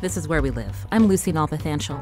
This is Where We Live. I'm Lucy Nalpathanchel.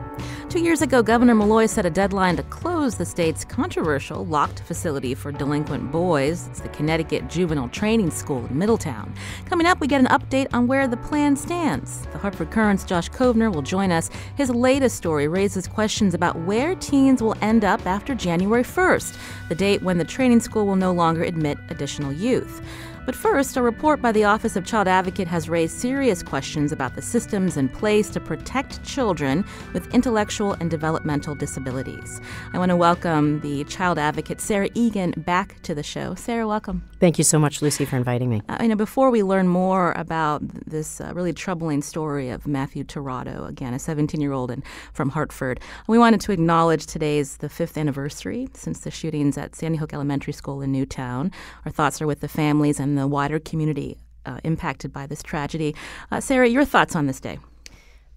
2 years ago, Governor Malloy set a deadline to close the state's controversial locked facility for delinquent boys. It's the Connecticut Juvenile Training School in Middletown. Coming up, we get an update on where the plan stands. The Hartford Current's Josh Kovner will join us. His latest story raises questions about where teens will end up after January 1st, the date when the training school will no longer admit additional youth. But first, a report by the Office of Child Advocate has raised serious questions about the systems in place to protect children with intellectual and developmental disabilities. I want to welcome the Child Advocate, Sarah Egan, back to the show. Sarah, welcome. Thank you so much, Lucy, for inviting me. Before we learn more about this really troubling story of Matthew Tirado, again, a 17-year-old from Hartford, we wanted to acknowledge today's the 5th anniversary since the shootings at Sandy Hook Elementary School in Newtown. Our thoughts are with the families and the wider community impacted by this tragedy. Sarah, your thoughts on this day?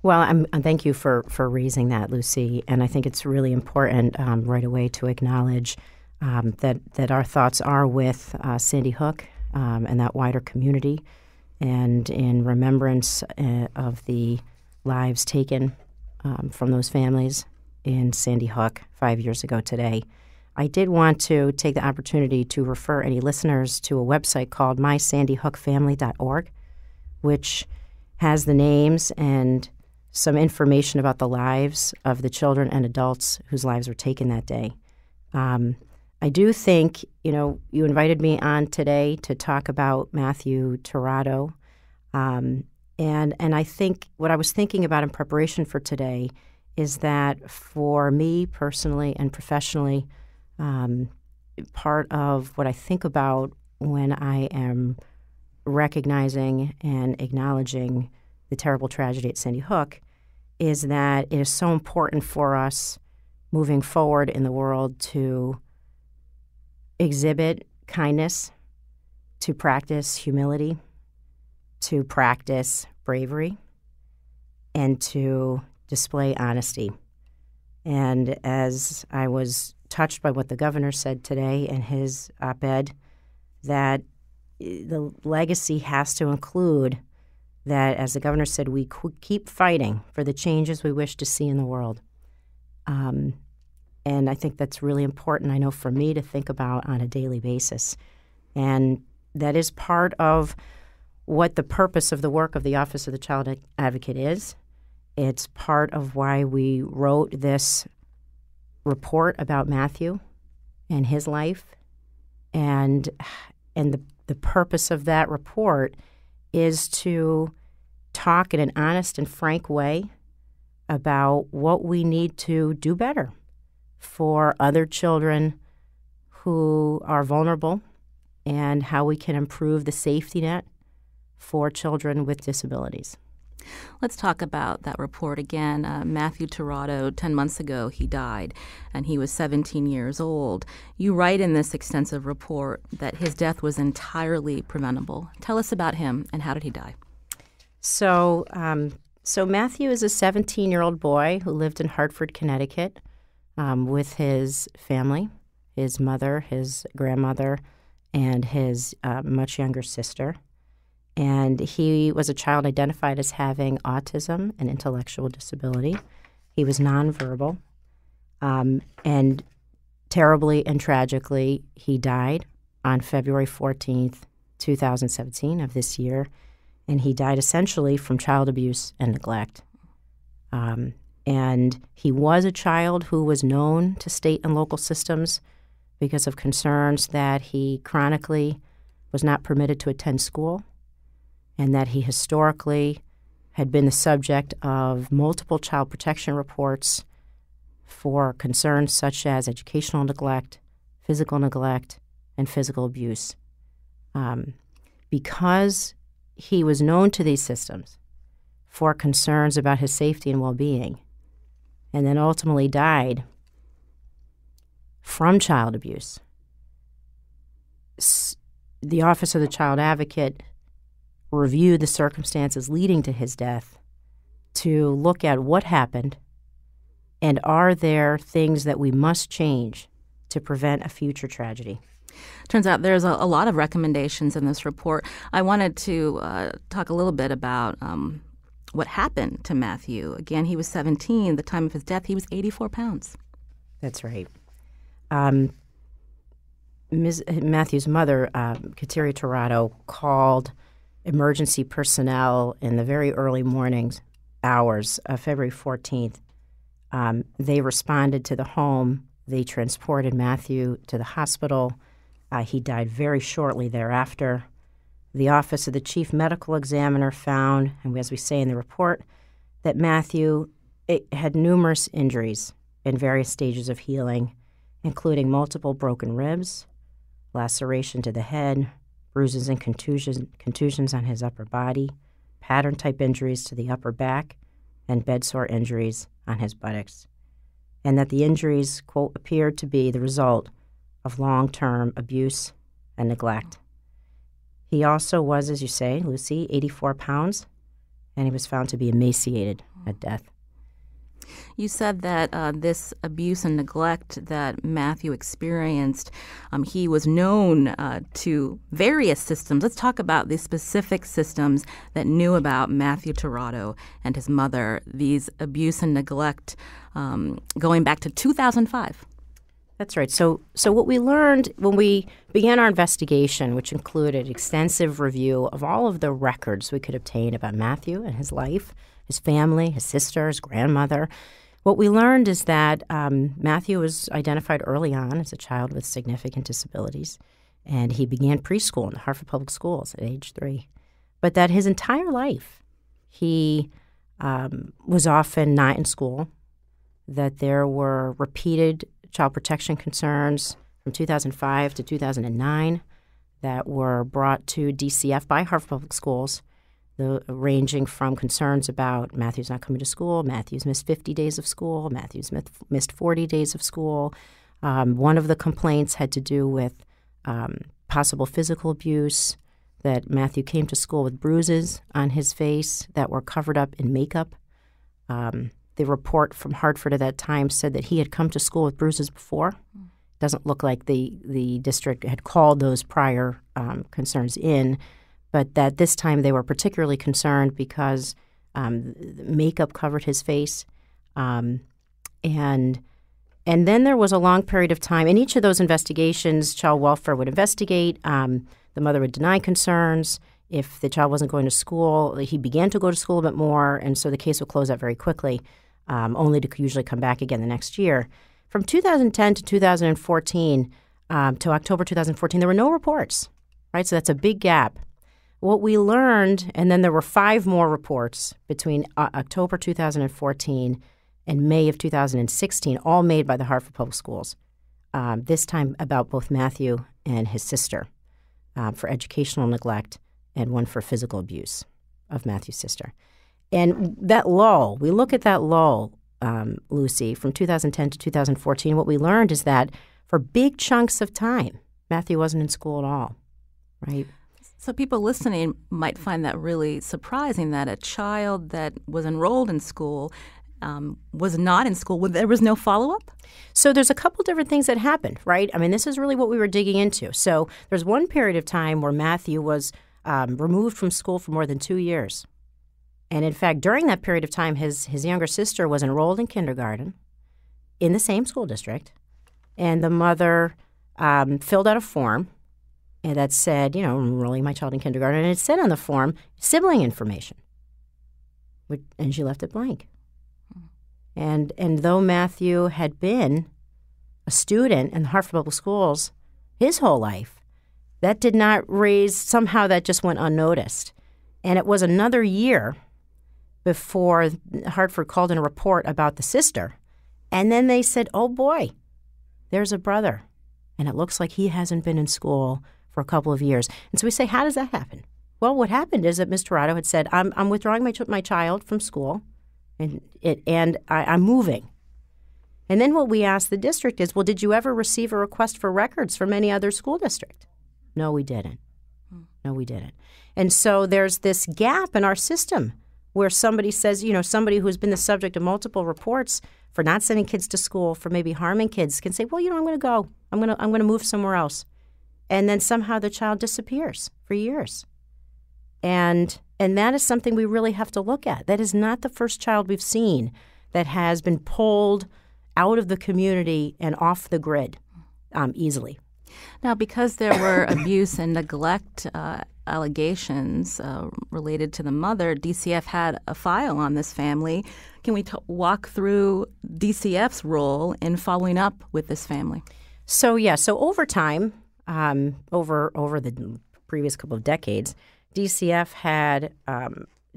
Well, thank you for raising that, Lucy. And I think it's really important right away to acknowledge that our thoughts are with Sandy Hook and that wider community, and in remembrance of the lives taken from those families in Sandy Hook 5 years ago today. I did want to take the opportunity to refer any listeners to a website called mysandyhookfamily.org, which has the names and some information about the lives of the children and adults whose lives were taken that day. I do think, you invited me on today to talk about Matthew Tirado, and I think what I was thinking about in preparation for today is that for me personally and professionally, part of what I think about when I am recognizing and acknowledging the terrible tragedy at Sandy Hook is that it is so important for us moving forward in the world to exhibit kindness, to practice humility, to practice bravery, and to display honesty. And as I was touched by what the governor said today in his op-ed, that the legacy has to include that, as the governor said, we keep fighting for the changes we wish to see in the world. And I think that's really important, I know, for me to think about on a daily basis. And that is part of what the purpose of the work of the Office of the Child Advocate is. It's part of why we wrote this report about Matthew and his life, and the purpose of that report is to talk in an honest and frank way about what we need to do better for other children who are vulnerable and how we can improve the safety net for children with disabilities. Let's talk about that report again. Matthew Tirado, 10 months ago, he died, and he was 17 years old. You write in this extensive report that his death was entirely preventable. Tell us about him, and how did he die? So Matthew is a 17-year-old boy who lived in Hartford, Connecticut, with his family, his mother, his grandmother, and his much younger sister. And he was a child identified as having autism and intellectual disability. He was nonverbal. And terribly and tragically, he died on February 14th, 2017 of this year. And he died essentially from child abuse and neglect. And he was a child who was known to state and local systems because of concerns that he chronically was not permitted to attend school, and that he historically had been the subject of multiple child protection reports for concerns such as educational neglect, and physical abuse. Because he was known to these systems for concerns about his safety and well-being, and then ultimately died from child abuse, the Office of the Child Advocate reviewed the circumstances leading to his death to look at what happened and are there things that we must change to prevent a future tragedy. Turns out there's a lot of recommendations in this report. I wanted to talk a little bit about what happened to Matthew. Again, he was 17. The time of his death, he was 84 pounds. That's right. Matthew's mother, Matthew Tirado, called emergency personnel in the very early mornings hours of February 14th. They responded to the home. They transported Matthew to the hospital. He died very shortly thereafter. The Office of the Chief Medical Examiner found, and as we say in the report, that Matthew had numerous injuries in various stages of healing, including multiple broken ribs, laceration to the head, bruises and contusions on his upper body, pattern-type injuries to the upper back, and bedsore injuries on his buttocks, and that the injuries, quote, appeared to be the result of long-term abuse and neglect. He also was, as you say, Lucy, 84 pounds, and he was found to be emaciated at death. You said that this abuse and neglect that Matthew experienced, he was known to various systems. Let's talk about the specific systems that knew about Matthew Tirado and his mother, these abuse and neglect going back to 2005. That's right. So what we learned when we began our investigation, which included extensive review of all of the records we could obtain about Matthew and his life, his family, his sister, his grandmother, what we learned is that Matthew was identified early on as a child with significant disabilities, and he began preschool in the Hartford Public Schools at age 3. But that his entire life, he was often not in school, that there were repeated child protection concerns from 2005 to 2009 that were brought to DCF by Hartford Public Schools, ranging from concerns about Matthew's not coming to school, Matthew's missed 50 days of school, Matthew's missed 40 days of school. One of the complaints had to do with possible physical abuse, that Matthew came to school with bruises on his face that were covered up in makeup. The report from Hartford at that time said that he had come to school with bruises before. Doesn't look like the district had called those prior concerns in, but that this time they were particularly concerned because makeup covered his face. And then there was a long period of time. In each of those investigations, child welfare would investigate. The mother would deny concerns. If the child wasn't going to school, he began to go to school a bit more, and so the case would close out very quickly, only to usually come back again the next year. From 2010 to 2014, to October 2014, there were no reports, right? So that's a big gap. What we learned, and then there were 5 more reports between October 2014 and May of 2016, all made by the Hartford Public Schools, this time about both Matthew and his sister for educational neglect, and one for physical abuse of Matthew's sister. And that lull, we look at that lull, Lucy, from 2010 to 2014, what we learned is that for big chunks of time, Matthew wasn't in school at all, right? So people listening might find that really surprising, that a child that was enrolled in school was not in school. There was no follow-up? So there's a couple different things that happened, right? I mean, this is really what we were digging into. So there's one period of time where Matthew was removed from school for more than 2 years. And in fact, during that period of time, his younger sister was enrolled in kindergarten in the same school district. And the mother filled out a form that said, you know, enrolling my child in kindergarten. And it said on the form, sibling information. And she left it blank. And though Matthew had been a student in the Hartford Public Schools his whole life, that did not somehow that just went unnoticed. And it was another year before Hartford called in a report about the sister. And then they said, oh boy, there's a brother. And it looks like he hasn't been in school for a couple of years. And so we say, how does that happen? Well, what happened is that Ms. Tirado had said, I'm withdrawing my child from school, and I'm moving. And then what we asked the district is, well, did you ever receive a request for records from any other school district? No, we didn't. No, we didn't. And so there's this gap in our system where somebody says, you know, somebody who's been the subject of multiple reports for not sending kids to school, for maybe harming kids, can say, well, you know, I'm going to go. I'm going to move somewhere else. And then somehow the child disappears for years. And And that is something we really have to look at. That is not the first child we've seen that has been pulled out of the community and off the grid easily. Now, because there were abuse and neglect allegations related to the mother, DCF had a file on this family. Can we walk through DCF's role in following up with this family? So over time, over the previous couple of decades, DCF had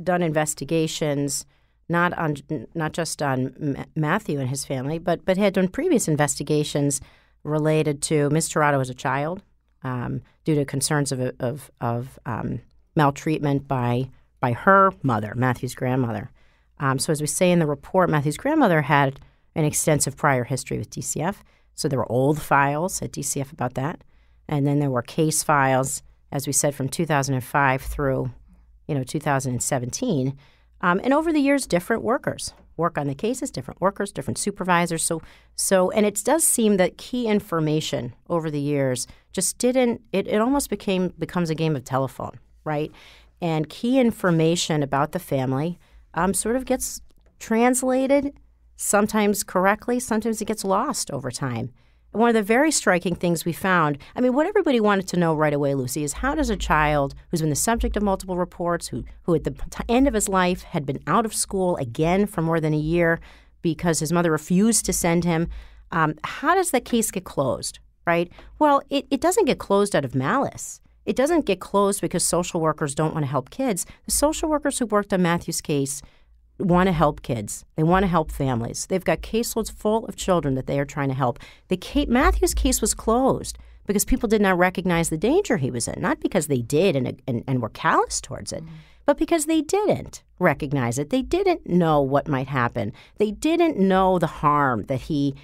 done investigations not just on Matthew and his family, but had done previous investigations related to Ms. Tirado as a child, due to concerns of maltreatment by her mother, Matthew's grandmother. So as we say in the report, Matthew's grandmother had an extensive prior history with DCF. So there were old files at DCF about that, and then there were case files, as we said, from 2005 through 2017. And over the years, different workers work on the cases, different workers, different supervisors. And it does seem that key information over the years just didn't. It almost becomes a game of telephone, right? And key information about the family sort of gets translated, sometimes correctly, sometimes it gets lost over time. And one of the very striking things we found, what everybody wanted to know right away, Lucy, is how does a child who's been the subject of multiple reports, who at the end of his life had been out of school again for more than a year because his mother refused to send him, how does that case get closed, right? Well, it doesn't get closed out of malice. It doesn't get closed because social workers don't want to help kids. The social workers who worked on Matthew's case want to help kids. They want to help families. They've got caseloads full of children that they are trying to help. Matthew's case was closed because people did not recognize the danger he was in, not because they did and were callous towards it, but because they didn't recognize it. They didn't know what might happen. They didn't know the harm that he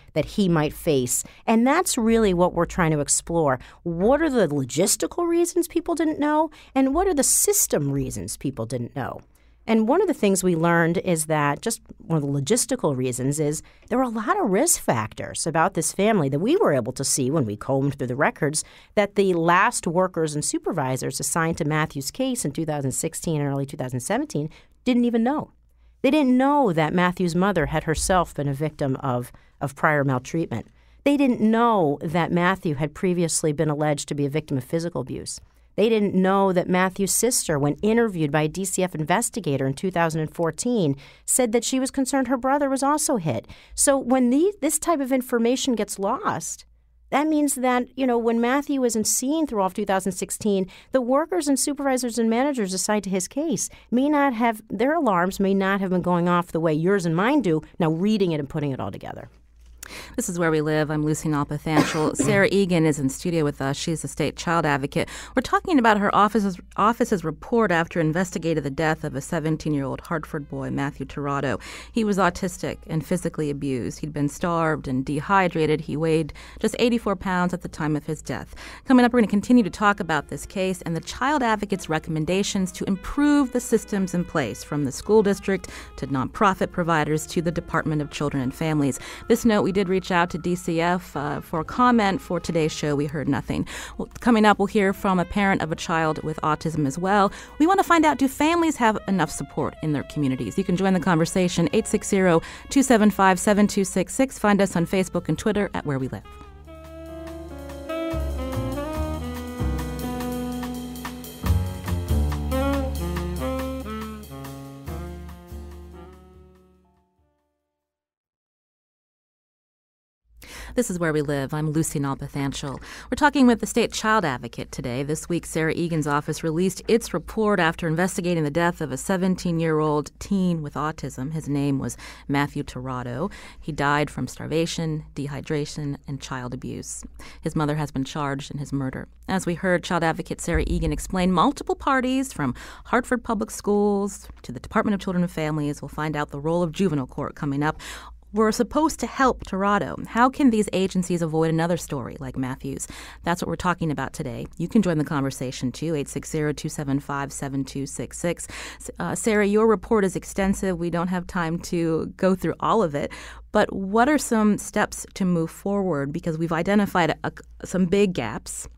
might face. And that's really what we're trying to explore. What are the logistical reasons people didn't know, and what are the system reasons people didn't know? And one of the things we learned is that just one of the logistical reasons is there were a lot of risk factors about this family that we were able to see when we combed through the records that the last workers and supervisors assigned to Matthew's case in 2016 and early 2017 didn't even know. They didn't know that Matthew's mother had herself been a victim of prior maltreatment. They didn't know that Matthew had previously been alleged to be a victim of physical abuse. They didn't know that Matthew's sister, when interviewed by a DCF investigator in 2014, said that she was concerned her brother was also hit. So when this type of information gets lost, that means that, when Matthew isn't seen through all of 2016, the workers and supervisors and managers assigned to his case their alarms may not have been going off the way yours and mine do, now reading it and putting it all together. This is Where We Live. I'm Lucy Nalpathanchel. Sarah Egan is in studio with us. She's a state child advocate. We're talking about her office's report after investigating the death of a 17-year-old Hartford boy, Matthew Tirado. He was autistic and physically abused. He'd been starved and dehydrated. He weighed just 84 pounds at the time of his death. Coming up, we're going to continue to talk about this case and the child advocate's recommendations to improve the systems in place, from the school district to nonprofit providers to the Department of Children and Families. This note, we did reach out to DCF for a comment for today's show. We heard nothing. Well, coming up, we'll hear from a parent of a child with autism as well. We want to find out, do families have enough support in their communities? You can join the conversation, 860-275-7266. Find us on Facebook and Twitter at Where We Live. This is Where We Live. I'm Lucy Nalpathanchel. We're talking with the state child advocate today. This week, Sarah Egan's office released its report after investigating the death of a 17-year-old teen with autism. His name was Matthew Tirado. He died from starvation, dehydration, and child abuse. His mother has been charged in his murder. As we heard, child advocate Sarah Egan explain, multiple parties from Hartford Public Schools to the Department of Children and Families will find out the role of juvenile court coming up. We're supposed to help Tirado. How can these agencies avoid another story like Matthew's? That's what we're talking about today. You can join the conversation too, 860-275-7266. Sarah, your report is extensive. We don't have time to go through all of it. But what are some steps to move forward? Because we've identified some big gaps.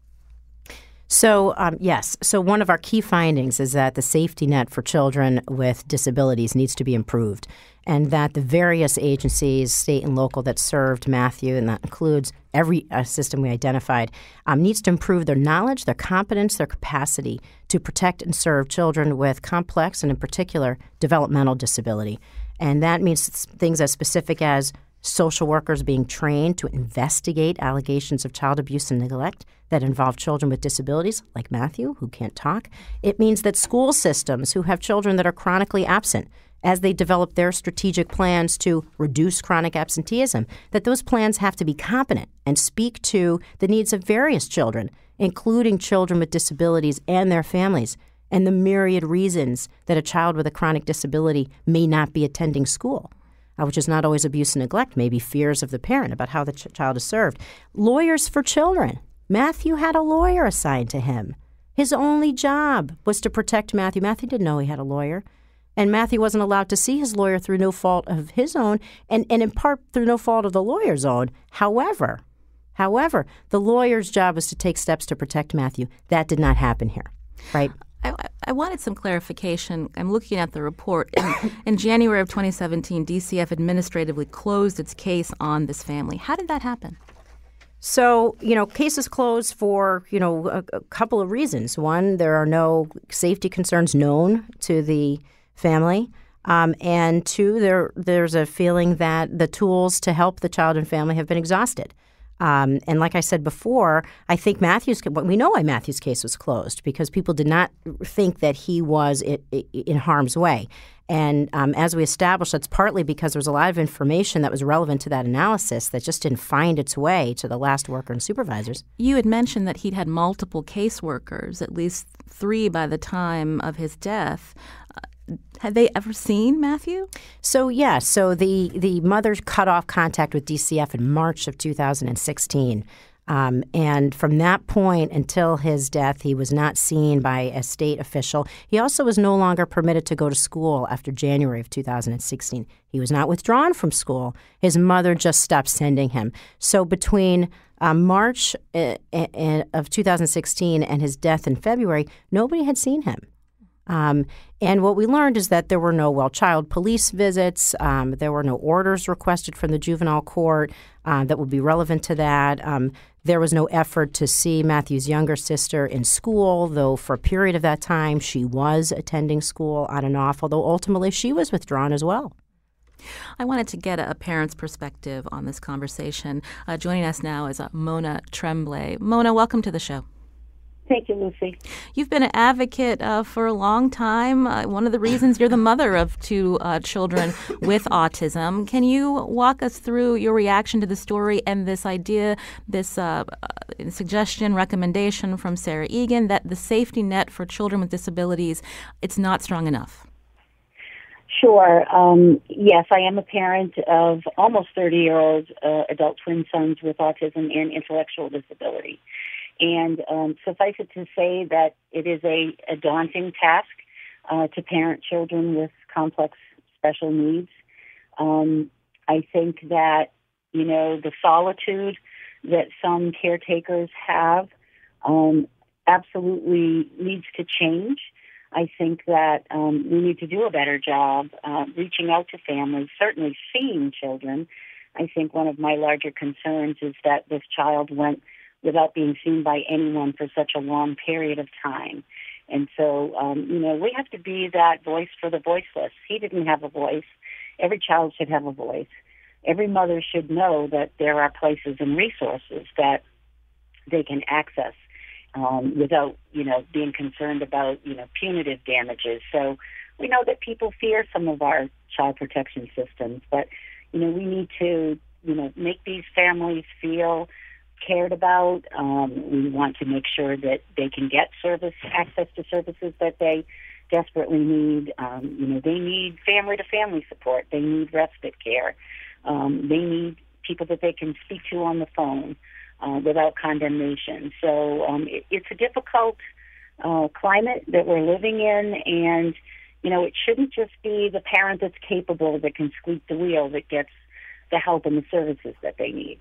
So, yes. So one of our key findings is that the safety net for children with disabilities needs to be improved, and that the various agencies, state and local, that served Matthew, and that includes every system we identified, needs to improve their knowledge, their competence, their capacity to protect and serve children with complex and, in particular, developmental disability. And that means things as specific as social workers being trained to investigate allegations of child abuse and neglect that involve children with disabilities, like Matthew, who can't talk. It means that school systems who have children that are chronically absent, as they develop their strategic plans to reduce chronic absenteeism, that those plans have to be competent and speak to the needs of various children, including children with disabilities and their families, and the myriad reasons that a child with a chronic disability may not be attending school. Which is not always abuse and neglect, maybe fears of the parent about how the child is served. Lawyers for children. Matthew had a lawyer assigned to him. His only job was to protect Matthew. Matthew didn't know he had a lawyer. And Matthew wasn't allowed to see his lawyer through no fault of his own, and in part through no fault of the lawyer's own. However, the lawyer's job was to take steps to protect Matthew. That did not happen here, right? I wanted some clarification. I'm looking at the report. In January of 2017, DCF administratively closed its case on this family. How did that happen? So, cases closed for, a couple of reasons. One, there are no safety concerns known to the family. And two, there's a feeling that the tools to help the child and family have been exhausted. And like I said before, I think we know why Matthew's case was closed, because people did not think that he was in harm's way. And as we established, that's partly because there was a lot of information that was relevant to that analysis that just didn't find its way to the last worker and supervisors. You had mentioned that he'd had multiple caseworkers, at least 3 by the time of his death. Had they ever seen Matthew? So, yeah. So the mother cut off contact with DCF in March of 2016. And from that point until his death, he was not seen by a state official. He also was no longer permitted to go to school after January of 2016. He was not withdrawn from school. His mother just stopped sending him. So between March of 2016 and his death in February, nobody had seen him. And what we learned is that there were no child police visits. There were no orders requested from the juvenile court that would be relevant to that. There was no effort to see Matthew's younger sister in school, though for a period of that time she was attending school on and off, although ultimately she was withdrawn as well. I wanted to get a parent's perspective on this conversation. Joining us now is Mona Tremblay. Mona, welcome to the show. Thank you, Lucy. You've been an advocate for a long time. One of the reasons you're the mother of 2 children with autism. Can you walk us through your reaction to the story and this idea, this suggestion, recommendation from Sarah Egan that the safety net for children with disabilities, it's not strong enough? Sure. Yes, I am a parent of almost 30-year-old adult twin sons with autism and intellectual disability. And suffice it to say that it is a daunting task to parent children with complex special needs. I think that, the solitude that some caretakers have absolutely needs to change. I think that we need to do a better job reaching out to families, certainly seeing children. I think one of my larger concerns is that this child went without being seen by anyone for such a long period of time. And so, we have to be that voice for the voiceless. He didn't have a voice. Every child should have a voice. Every mother should know that there are places and resources that they can access without, being concerned about, punitive damages. So we know that people fear some of our child protection systems, but, we need to, make these families feel cared about. We want to make sure that they can get access to services that they desperately need. They need family-to-family support. They need respite care. They need people that they can speak to on the phone without condemnation. So it's a difficult climate that we're living in, and, it shouldn't just be the parent that's capable that can squeak the wheel that gets the help and the services that they need.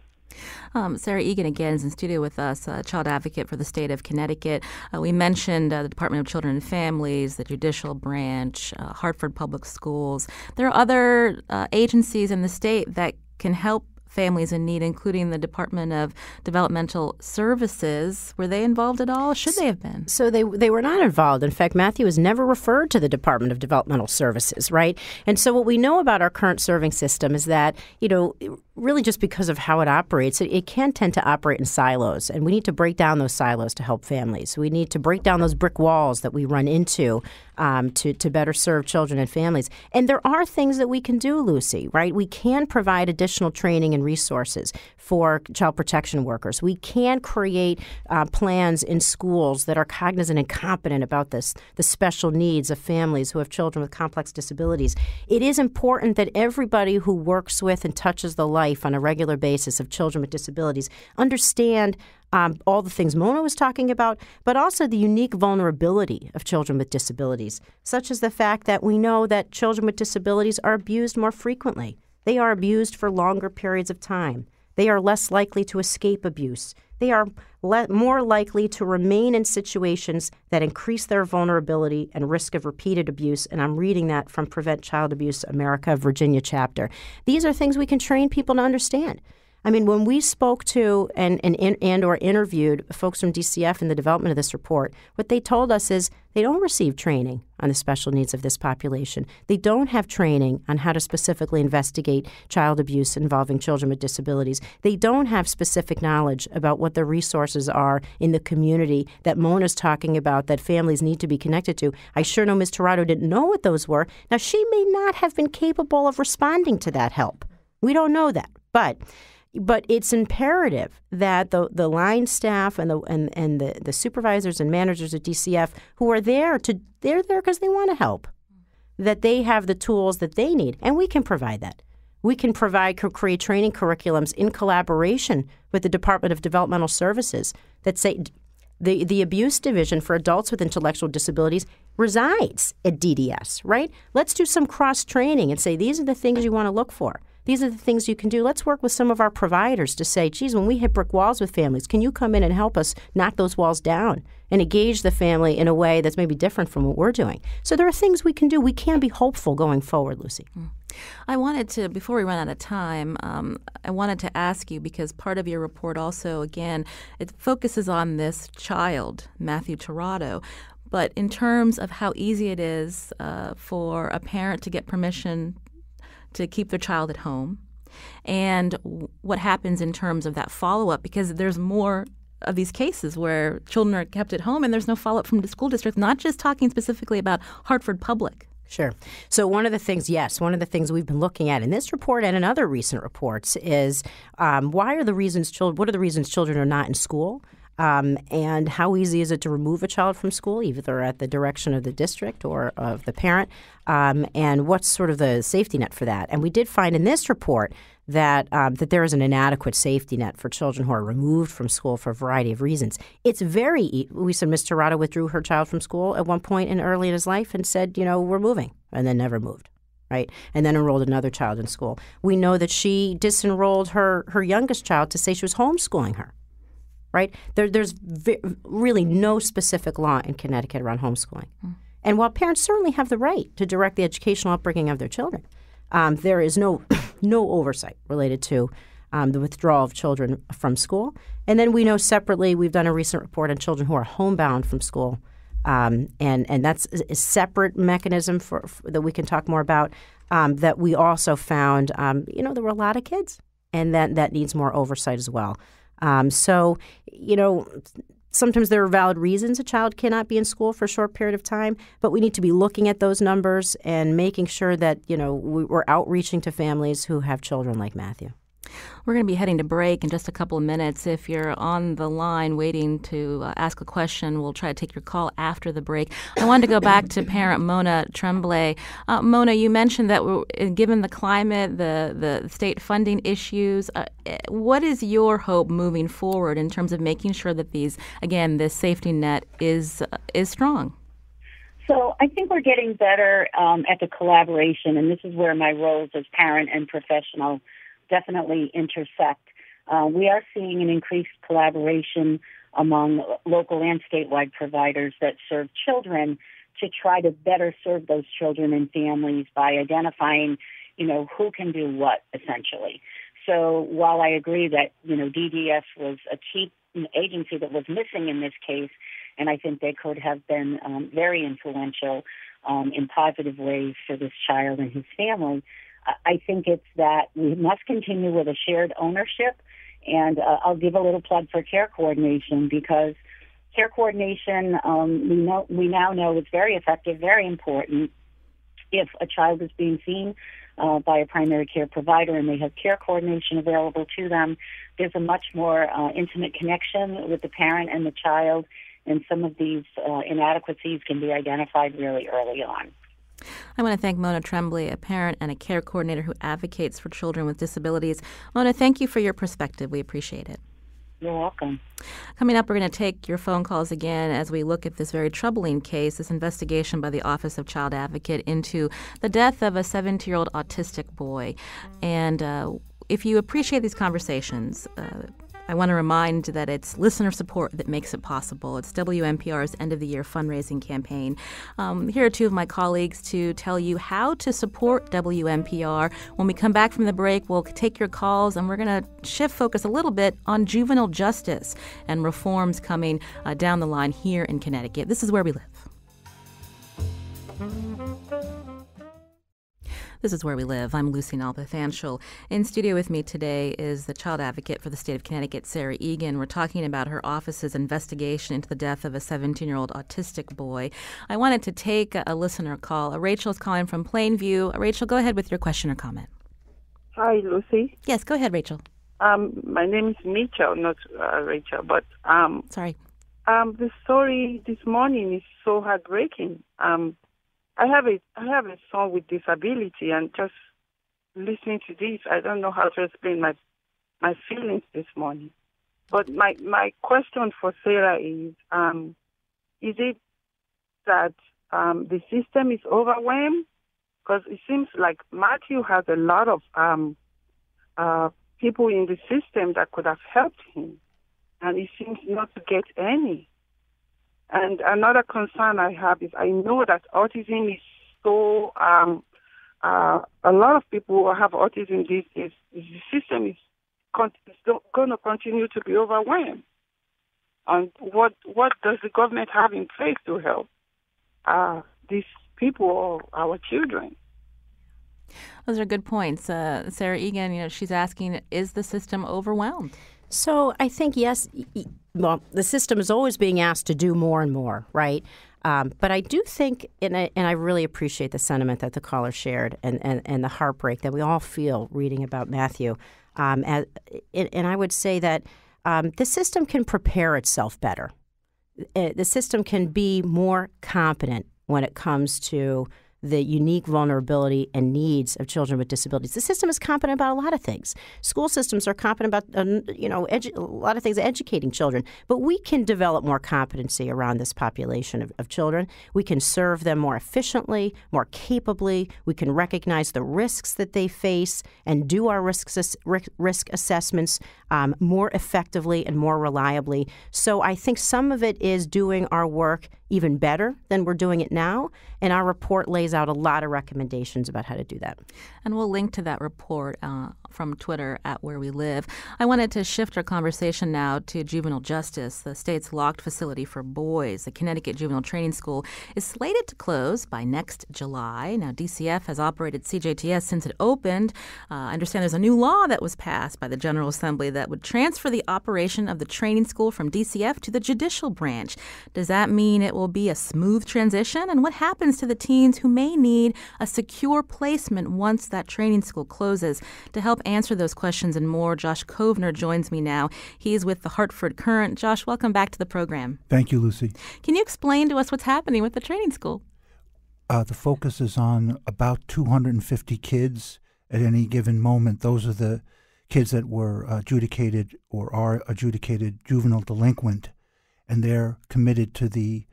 Sarah Egan again is in studio with us, a child advocate for the state of Connecticut. We mentioned the Department of Children and Families, the judicial branch, Hartford Public Schools. There are other agencies in the state that can help families in need, including the Department of Developmental Services. Were they involved at all? Should they have been? So they were not involved. In fact, Matthew was never referred to the Department of Developmental Services, right? And so what we know about our current serving system is that, really just because of how it operates, it can tend to operate in silos, and we need to break down those silos to help families. We need to break down those brick walls that we run into to better serve children and families. And there are things that we can do, Lucy, right? We can provide additional training and resources for child protection workers. We can create plans in schools that are cognizant and competent about the special needs of families who have children with complex disabilities. It is important that everybody who works with and touches the life on a regular basis of children with disabilities understand all the things Mona was talking about, but also the unique vulnerability of children with disabilities, such as the fact that we know that children with disabilities are abused more frequently. They are abused for longer periods of time. They are less likely to escape abuse. They are more likely to remain in situations that increase their vulnerability and risk of repeated abuse. And I'm reading that from Prevent Child Abuse America, Virginia chapter. These are things we can train people to understand. I mean, when we spoke to and or interviewed folks from DCF in the development of this report, what they told us is they don't receive training on the special needs of this population. They don't have training on how to specifically investigate child abuse involving children with disabilities. They don't have specific knowledge about what the resources are in the community that Mona's talking about that families need to be connected to. I sure know Ms. Tirado didn't know what those were. Now, she may not have been capable of responding to that help. We don't know that. But it's imperative that the line staff and the supervisors and managers at DCF who are they're there because they want to help, that they have the tools that they need, and we can provide that. We can create training curriculums in collaboration with the Department of Developmental Services that say the abuse division for adults with intellectual disabilities resides at DDS, right? Let's do some cross-training and say these are the things you want to look for. These are the things you can do. Let's work with some of our providers to say, geez, when we hit brick walls with families, can you come in and help us knock those walls down and engage the family in a way that's maybe different from what we're doing? So there are things we can do. We can be hopeful going forward, Lucy. I wanted to, before we run out of time, I wanted to ask you, because part of your report also, again, it focuses on this child, Matthew Tirado. But in terms of how easy it is for a parent to get permission to keep their child at home, and what happens in terms of that follow-up, because there's more of these cases where children are kept at home and there's no follow-up from the school district, not just talking specifically about Hartford Public. Sure. So one of the things we've been looking at in this report and in other recent reports is what are the reasons children are not in school? And how easy is it to remove a child from school, either at the direction of the district or of the parent, and what's sort of the safety net for that? And we did find in this report that there is an inadequate safety net for children who are removed from school for a variety of reasons. It's we said Ms. Tirado withdrew her child from school at one point early in his life and said, we're moving, and then never moved. Right, and then enrolled another child in school. We know that she disenrolled her youngest child to say she was homeschooling her. Right? There's really no specific law in Connecticut around homeschooling. And while parents certainly have the right to direct the educational upbringing of their children, there is no oversight related to the withdrawal of children from school. And then we know separately, we've done a recent report on children who are homebound from school, and that's a separate mechanism that we can talk more about, that we also found, there were a lot of kids, and that needs more oversight as well. Sometimes there are valid reasons a child cannot be in school for a short period of time, but we need to be looking at those numbers and making sure that, we're outreaching to families who have children like Matthew. We're going to be heading to break in just a couple of minutes. If you're on the line waiting to ask a question, we'll try to take your call after the break. I wanted to go back to parent Mona Tremblay. Mona, you mentioned that given the climate, the state funding issues, what is your hope moving forward in terms of making sure that this safety net is strong? So I think we're getting better at the collaboration, and this is where my roles as parent and professional definitely intersect. We are seeing an increased collaboration among local and statewide providers that serve children to try to better serve those children and families by identifying, who can do what, essentially. So while I agree that, DDS was a key agency that was missing in this case, and I think they could have been very influential in positive ways for this child and his family, I think it's that we must continue with a shared ownership. And I'll give a little plug for care coordination, because care coordination, we now know is very effective, very important. If a child is being seen by a primary care provider and they have care coordination available to them, there's a much more intimate connection with the parent and the child, and some of these inadequacies can be identified really early on. I want to thank Mona Tremblay, a parent and a care coordinator who advocates for children with disabilities. Mona, thank you for your perspective. We appreciate it. You're welcome. Coming up, we're going to take your phone calls again as we look at this very troubling case, this investigation by the Office of Child Advocate into the death of a 17-year-old autistic boy. And if you appreciate these conversations, I want to remind that it's listener support that makes it possible. It's WNPR's end-of-the-year fundraising campaign. Here are two of my colleagues to tell you how to support WNPR. When we come back from the break, we'll take your calls, and we're going to shift focus a little bit on juvenile justice and reforms coming down the line here in Connecticut. This is Where We Live. This is Where We Live. I'm Lucy Nalpathanchel. In studio with me today is the child advocate for the state of Connecticut, Sarah Egan. We're talking about her office's investigation into the death of a 17-year-old autistic boy. I wanted to take a listener call. Rachel's calling from Plainview. Rachel, go ahead with your question or comment. Hi, Lucy. Yes, go ahead, Rachel. My name is Mitchell, not Rachel, but sorry. The story this morning is so heartbreaking. I have a son with disability, and just listening to this, I don't know how to explain my feelings this morning. But my question for Sarah is it that the system is overwhelmed? Because it seems like Matthew has a lot of people in the system that could have helped him, and he seems not to get any. And another concern I have is I know that autism is so, a lot of people who have autism these days, the system is going to continue to be overwhelmed. And what does the government have in place to help these people or our children? Those are good points. Sarah Egan, she's asking, is the system overwhelmed? So I think, yes, well, the system is always being asked to do more and more, right? But I do think, and I really appreciate the sentiment that the caller shared and the heartbreak that we all feel reading about Matthew. And I would say that the system can prepare itself better. The system can be more competent when it comes to the unique vulnerability and needs of children with disabilities. The system is competent about a lot of things. School systems are competent about, a lot of things, educating children. But we can develop more competency around this population of children. We can serve them more efficiently, more capably. We can recognize the risks that they face and do our risk assessments more effectively and more reliably. So I think some of it is doing our work even better than we're doing it now. And our report lays out a lot of recommendations about how to do that. And we'll link to that report from Twitter at Where We Live. I wanted to shift our conversation now to juvenile justice. The state's locked facility for boys, the Connecticut Juvenile Training School, is slated to close by next July. Now, DCF has operated CJTS since it opened. I understand there's a new law that was passed by the General Assembly that would transfer the operation of the training school from DCF to the judicial branch. Does that mean it will be a smooth transition? And what happens to the teens who may need a secure placement once that training school closes? To help answer those questions and more, Josh Kovner joins me now. He's with the Hartford Current. Josh, welcome back to the program. Thank you, Lucy. Can you explain to us what's happening with the training school? The focus is on about 250 kids at any given moment. Those are the kids that were adjudicated or are adjudicated juvenile delinquent, and they're committed to the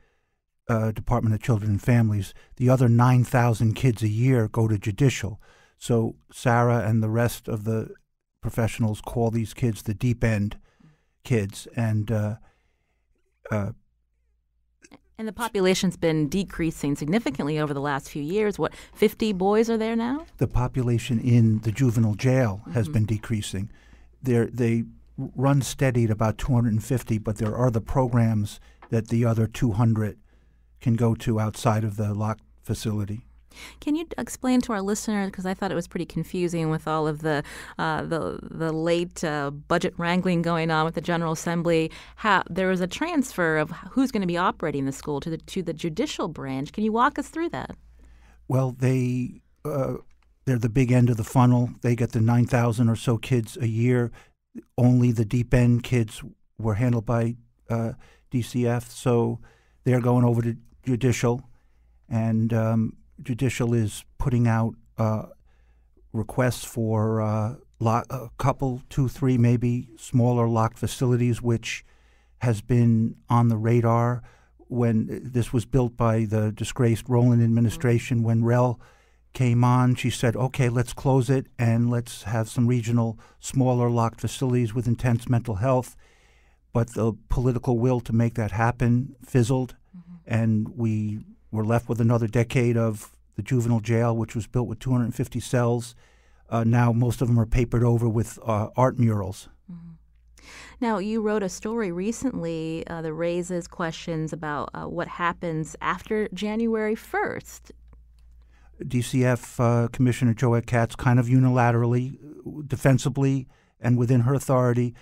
Department of Children and Families. The other 9,000 kids a year go to judicial. So Sarah and the rest of the professionals call these kids the deep end kids, and the population's been decreasing significantly over the last few years. What, 50 boys are there now? The population in the juvenile jail has been decreasing. They run steady at about 250, but there are the programs that the other 200 can go to outside of the locked facility. Can you explain to our listeners, because I thought it was pretty confusing with all of the late budget wrangling going on with the General Assembly, how there was a transfer of who's going to be operating the school to the judicial branch. Can you walk us through that? Well, they're the big end of the funnel. They get the 9,000 or so kids a year. Only the deep end kids were handled by DCF, so they're going over to judicial, and judicial is putting out requests for a couple, 2, 3, maybe smaller locked facilities, which has been on the radar. When this was built by the disgraced Rowland administration, when Rel came on, she said, okay, let's close it and let's have some regional, smaller locked facilities with intense mental health. But the political will to make that happen fizzled, and we were left with another decade of the juvenile jail, which was built with 250 cells. Now most of them are papered over with art murals. Now, you wrote a story recently that raises questions about what happens after January 1st. DCF Commissioner Joette Katz kind of unilaterally, defensively, and within her authority,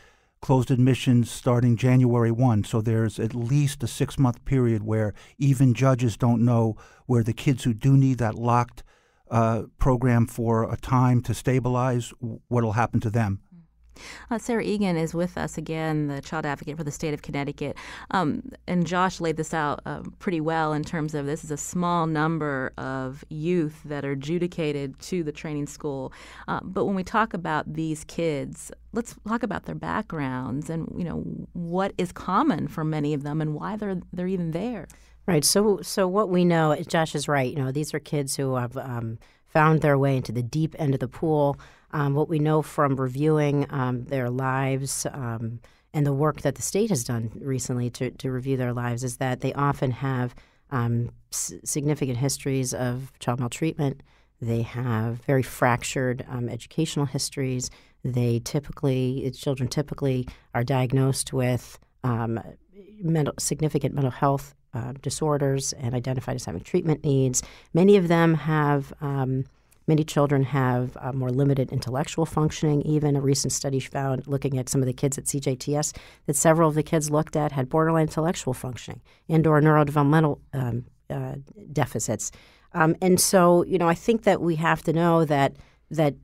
closed admissions starting January 1. So there's at least a 6-month period where even judges don't know where the kids who do need that locked program for a time to stabilize, what will happen to them. Sarah Egan is with us again, the child advocate for the state of Connecticut. And Josh laid this out pretty well in terms of this is a small number of youth that are adjudicated to the training school. But when we talk about these kids, let's talk about their backgrounds and, what is common for many of them and why they're even there. Right. So what we know, Josh is right. These are kids who have found their way into the deep end of the pool. What we know from reviewing their lives and the work that the state has done recently to review their lives is that they often have significant histories of child maltreatment. They have very fractured educational histories. Children typically are diagnosed with significant mental health disorders and identified as having treatment needs. Many children have more limited intellectual functioning. Even a recent study found, looking at some of the kids at CJTS, that several of the kids looked at had borderline intellectual functioning and/or neurodevelopmental deficits. And so, I think that we have to know that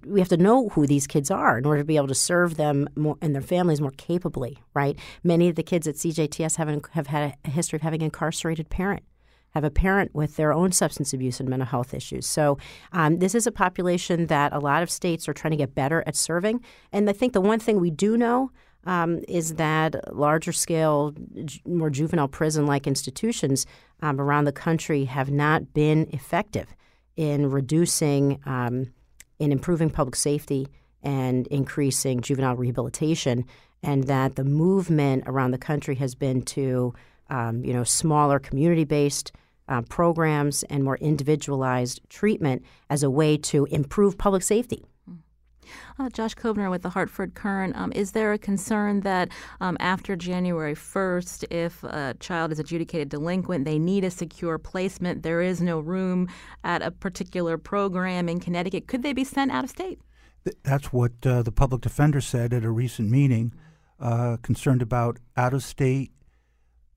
we have to know who these kids are in order to be able to serve them more and their families more capably, right? Many of the kids at CJTS have had a history of having an incarcerated parent, have a parent with their own substance abuse and mental health issues. So this is a population that a lot of states are trying to get better at serving. And I think the one thing we do know is that larger scale, more juvenile prison-like institutions around the country have not been effective in reducing, in improving public safety and increasing juvenile rehabilitation, and that the movement around the country has been to smaller community-based programs and more individualized treatment as a way to improve public safety. Josh Kovner with the Hartford Current. Is there a concern that after January 1st, if a child is adjudicated delinquent, they need a secure placement, there is no room at a particular program in Connecticut, could they be sent out of state? That's what the public defender said at a recent meeting, concerned about out-of-state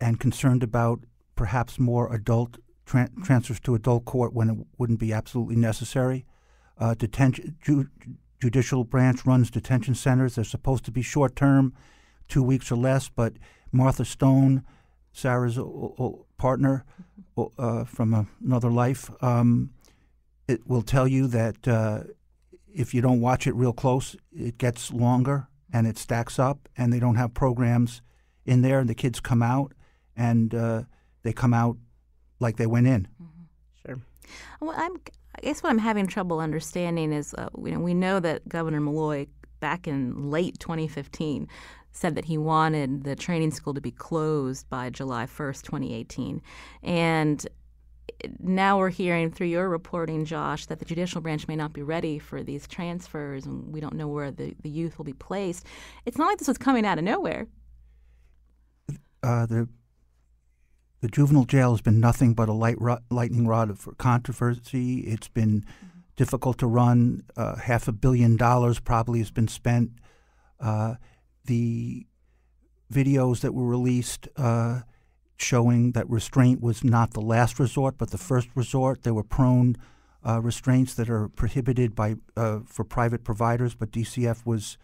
and concerned about perhaps more adult transfers to adult court when it wouldn't be absolutely necessary. Judicial branch runs detention centers. They're supposed to be short-term, 2 weeks or less, but Martha Stone, Sarah's partner from another life, it will tell you that if you don't watch it real close, it gets longer and it stacks up, and they don't have programs in there, and the kids come out, and they come out like they went in. Sure. Well, I guess what I'm having trouble understanding is, we know that Governor Malloy back in late 2015, said that he wanted the training school to be closed by July 1st, 2018. And now we're hearing through your reporting, Josh, that the judicial branch may not be ready for these transfers, and we don't know where the youth will be placed. It's not like this was coming out of nowhere. The juvenile jail has been nothing but a lightning rod for controversy. It's been difficult to run. $500 million probably has been spent. The videos that were released showing that restraint was not the last resort but the first resort. There were prone restraints that are prohibited for private providers, but DCF was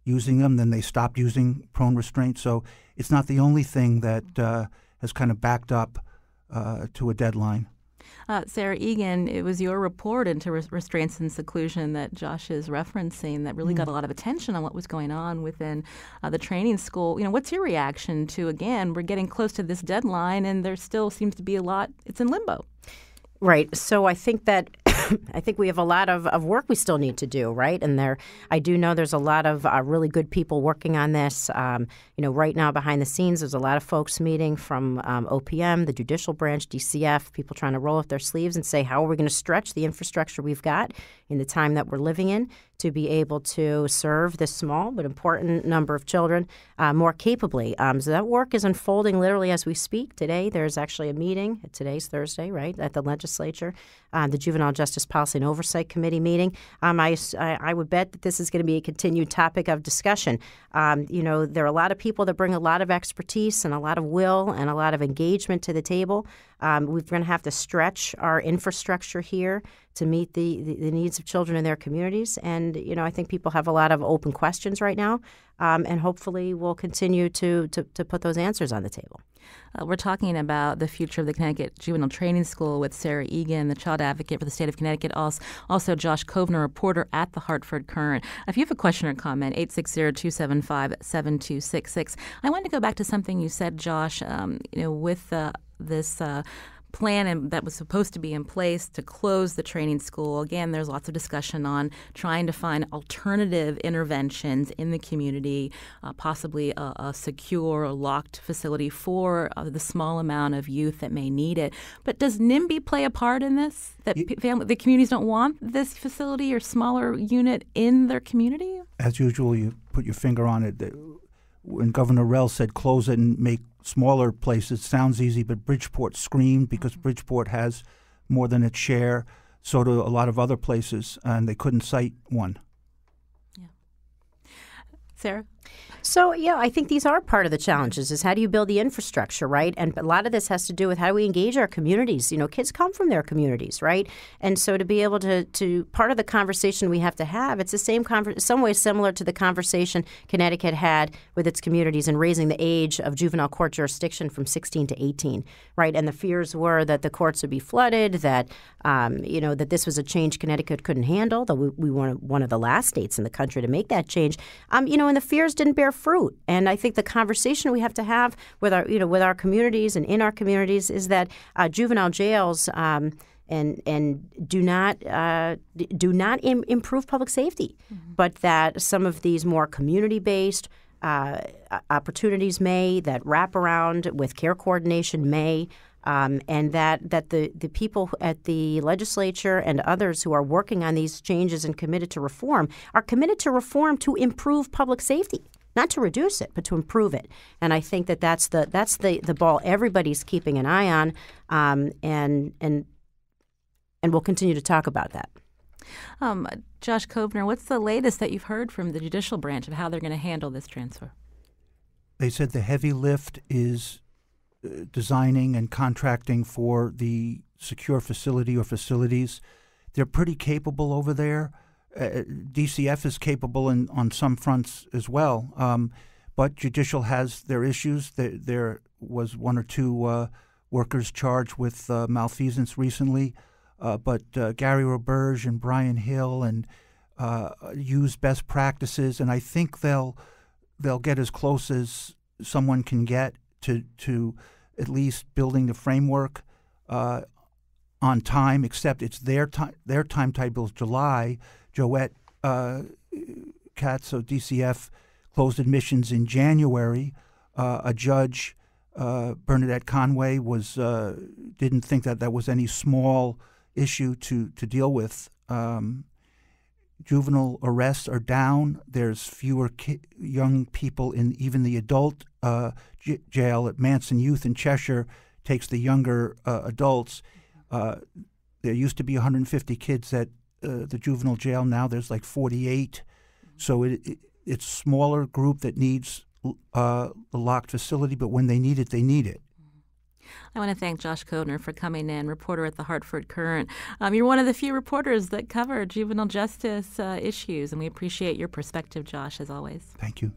using them. Then they stopped using prone restraints. So it's not the only thing that has kind of backed up to a deadline. Sarah Egan, it was your report into restraints and seclusion that Josh is referencing that really got a lot of attention on what was going on within the training school. What's your reaction to, again, we're getting close to this deadline and there still seems to be a lot, it's in limbo. Right. So I think that we have a lot of work we still need to do, right? And I do know there's a lot of really good people working on this. Right now behind the scenes, there's a lot of folks meeting from OPM, the judicial branch, DCF, people trying to roll up their sleeves and say, how are we going to stretch the infrastructure we've got in the time that we're living in to be able to serve this small but important number of children more capably. So that work is unfolding literally as we speak. Today, there's actually a meeting. Today's Thursday, right, at the legislature, the Juvenile Justice Policy and Oversight Committee meeting. I would bet that this is going to be a continued topic of discussion. There are a lot of people that bring a lot of expertise and a lot of will and a lot of engagement to the table. We're going to have to stretch our infrastructure here to meet the needs of children in their communities. And, I think people have a lot of open questions right now, and hopefully we'll continue to put those answers on the table. We're talking about the future of the Connecticut Juvenile Training School with Sarah Egan, the child advocate for the state of Connecticut, also Josh Kovner, reporter at the Hartford Courant. If you have a question or comment, 860-275-7266. I wanted to go back to something you said, Josh, with this plan that was supposed to be in place to close the training school. Again, there's lots of discussion on trying to find alternative interventions in the community, possibly a secure or locked facility for the small amount of youth that may need it. But does NIMBY play a part in this? That the communities don't want this facility or smaller unit in their community? As usual, you put your finger on it. When Governor Rell said close it and make smaller places, sounds easy, but Bridgeport screamed because Bridgeport has more than its share. So do a lot of other places, and they couldn't cite one. Yeah. Sarah? So, I think these are part of the challenges is how do you build the infrastructure, right? And a lot of this has to do with how do we engage our communities. Kids come from their communities, right? And so to be able to part of the conversation we have to have, it's the same some ways similar to the conversation Connecticut had with its communities in raising the age of juvenile court jurisdiction from 16 to 18, right? And the fears were that the courts would be flooded, that, that this was a change Connecticut couldn't handle, though we were one of the last states in the country to make that change. And the fears didn't bear fruit. And I think the conversation we have to have with our communities and in our communities is that juvenile jails and do not improve public safety, but that some of these more community-based opportunities that wrap around with care coordination and that the people at the legislature and others who are working on these changes and committed to reform are committed to reform to improve public safety. Not to reduce it, but to improve it. And I think that's the ball everybody's keeping an eye on, and we'll continue to talk about that. Josh Kovner, what's the latest that you've heard from the judicial branch of how they're going to handle this transfer? They said the heavy lift is designing and contracting for the secure facility or facilities. They're pretty capable over there. DCF is capable on some fronts as well, but judicial has their issues. There was one or two workers charged with malfeasance recently, but Gary Roberge and Brian Hill and use best practices, and I think they'll get as close as someone can get to at least building the framework on time. Except it's their timetable is July. Joette cats. So DCF closed admissions in January. A judge, Bernadette Conway, didn't think that was any small issue to deal with. Juvenile arrests are down. There's fewer young people in even the adult jail. At Manson Youth in Cheshire takes the younger adults. There used to be 150 kids at the juvenile jail. Now there's like 48. So it's a smaller group that needs the locked facility, but when they need it, they need it. I want to thank Josh Kodner for coming in, reporter at the Hartford Courant. You're one of the few reporters that cover juvenile justice issues, and we appreciate your perspective, Josh, as always. Thank you.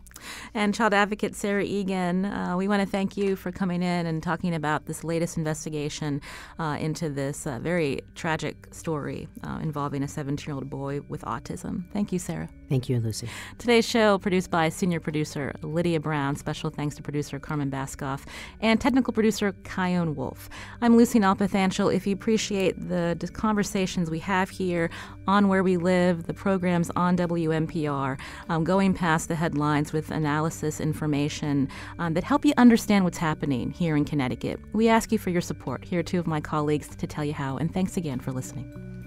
And child advocate Sarah Egan, we want to thank you for coming in and talking about this latest investigation into this very tragic story involving a 17-year-old boy with autism. Thank you, Sarah. Thank you, Lucy. Today's show produced by senior producer Lydia Brown. Special thanks to producer Carmen Baskoff and technical producer Kyone Wolf. I'm Lucy Nalpathanchel. If you appreciate the conversations we have here on Where We Live, the programs on WMPR, going past the headlines with analysis, information that help you understand what's happening here in Connecticut, we ask you for your support. Here are two of my colleagues to tell you how, and thanks again for listening.